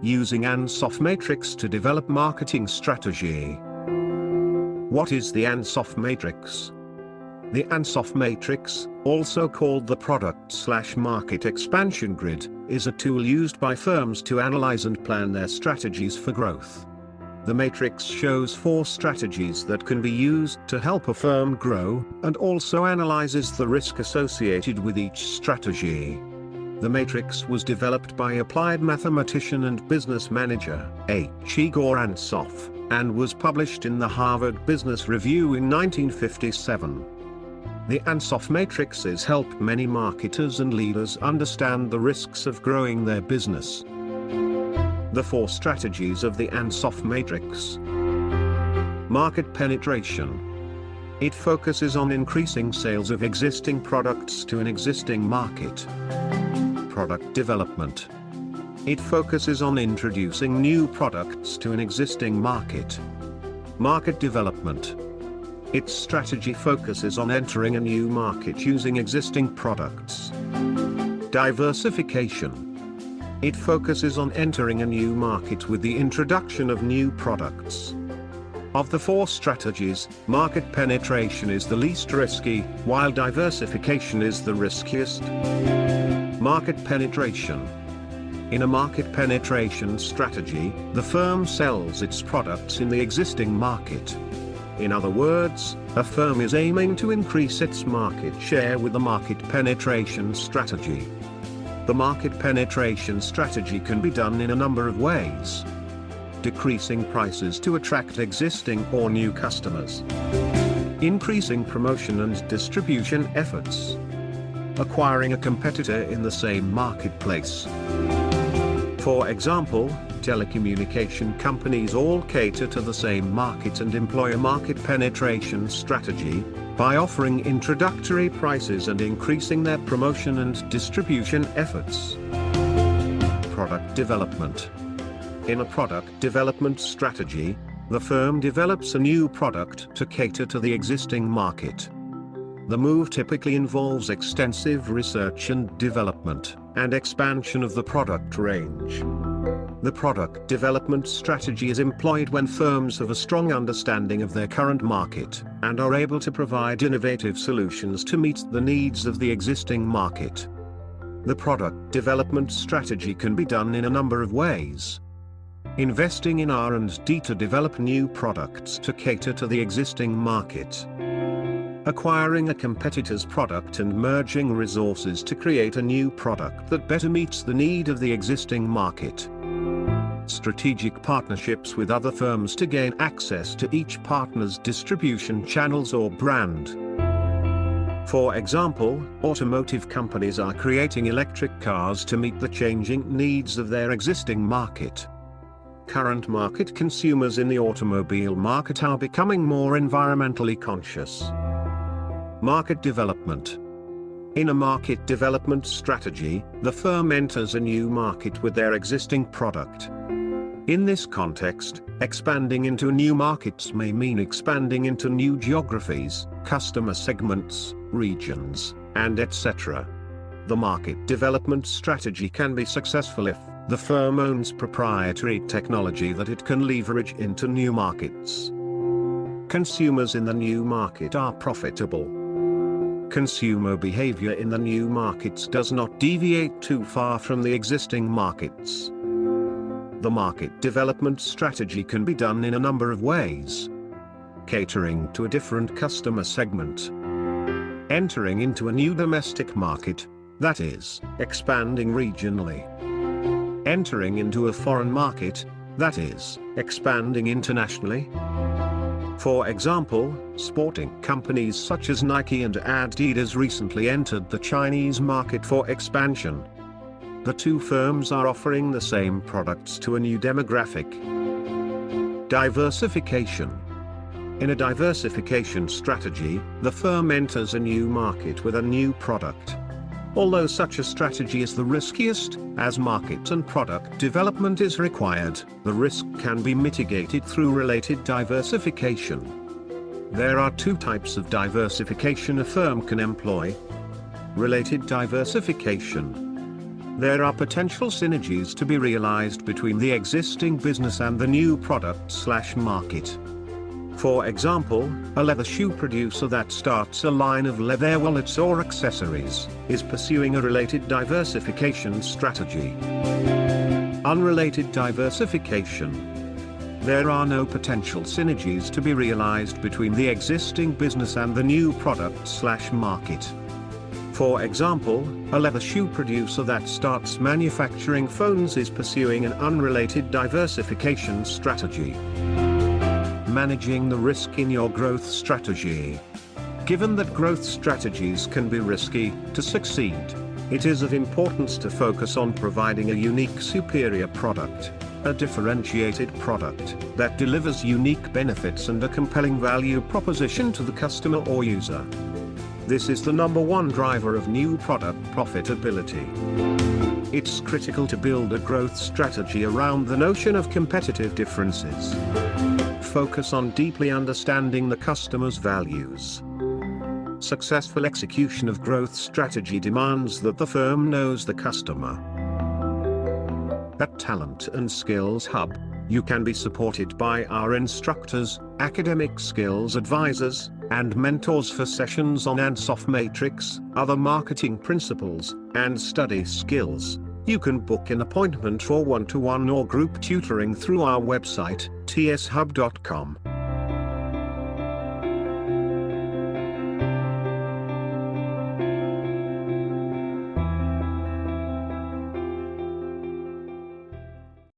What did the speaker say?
using Ansoff Matrix to develop marketing strategy. What is the Ansoff Matrix? The Ansoff Matrix, also called the Product/Market Expansion Grid, is a tool used by firms to analyze and plan their strategies for growth. The matrix shows 4 strategies that can be used to help a firm grow, and also analyzes the risk associated with each strategy. The matrix was developed by applied mathematician and business manager, Igor Ansoff, and was published in the Harvard Business Review in 1957. The Ansoff matrices help many marketers and leaders understand the risks of growing their business. The 4 strategies of the Ansoff Matrix. Market penetration. It focuses on increasing sales of existing products to an existing market. Product development. It focuses on introducing new products to an existing market. Market development. Its strategy focuses on entering a new market using existing products. Diversification. It focuses on entering a new market with the introduction of new products. Of the 4 strategies, market penetration is the least risky, while diversification is the riskiest. Market penetration. In a market penetration strategy, the firm sells its products in the existing market. In other words, a firm is aiming to increase its market share with the market penetration strategy. The market penetration strategy can be done in a number of ways. Decreasing prices to attract existing or new customers. Increasing promotion and distribution efforts. Acquiring a competitor in the same marketplace. For example, telecommunication companies all cater to the same market and employ a market penetration strategy by offering introductory prices and increasing their promotion and distribution efforts. Product development. In a product development strategy, the firm develops a new product to cater to the existing market. The move typically involves extensive research and development, and expansion of the product range. The product development strategy is employed when firms have a strong understanding of their current market, and are able to provide innovative solutions to meet the needs of the existing market. The product development strategy can be done in a number of ways. Investing in R&D to develop new products to cater to the existing market. Acquiring a competitor's product and merging resources to create a new product that better meets the need of the existing market. Strategic partnerships with other firms to gain access to each partner's distribution channels or brand. For example, automotive companies are creating electric cars to meet the changing needs of their existing market. Current market consumers in the automobile market are becoming more environmentally conscious. Market development. In a market development strategy, the firm enters a new market with their existing product. In this context, expanding into new markets may mean expanding into new geographies, customer segments, regions, and etc. The market development strategy can be successful if the firm owns proprietary technology that it can leverage into new markets. Consumers in the new market are profitable. Consumer behavior in the new markets does not deviate too far from the existing markets. The market development strategy can be done in a number of ways. Catering to a different customer segment. Entering into a new domestic market, that is, expanding regionally. Entering into a foreign market, that is, expanding internationally. For example, sporting companies such as Nike and Adidas recently entered the Chinese market for expansion. The 2 firms are offering the same products to a new demographic. Diversification. In a diversification strategy, the firm enters a new market with a new product. Although such a strategy is the riskiest, as market and product development is required, the risk can be mitigated through related diversification. There are 2 types of diversification a firm can employ. Related diversification. There are potential synergies to be realized between the existing business and the new product/market. For example, a leather shoe producer that starts a line of leather wallets or accessories is pursuing a related diversification strategy. Unrelated diversification. There are no potential synergies to be realized between the existing business and the new product/market. For example, a leather shoe producer that starts manufacturing phones is pursuing an unrelated diversification strategy. Managing the risk in your growth strategy. Given that growth strategies can be risky, to succeed, it is of importance to focus on providing a unique superior product, a differentiated product that delivers unique benefits and a compelling value proposition to the customer or user. This is the #1 driver of new product profitability. It's critical to build a growth strategy around the notion of competitive differences. Focus on deeply understanding the customer's values. Successful execution of growth strategy demands that the firm knows the customer. At Talent and Skills Hub, you can be supported by our instructors, academic skills advisors, and mentors for sessions on Ansoff Matrix, other marketing principles, and study skills. You can book an appointment for one-to-one or group tutoring through our website, tshub.com.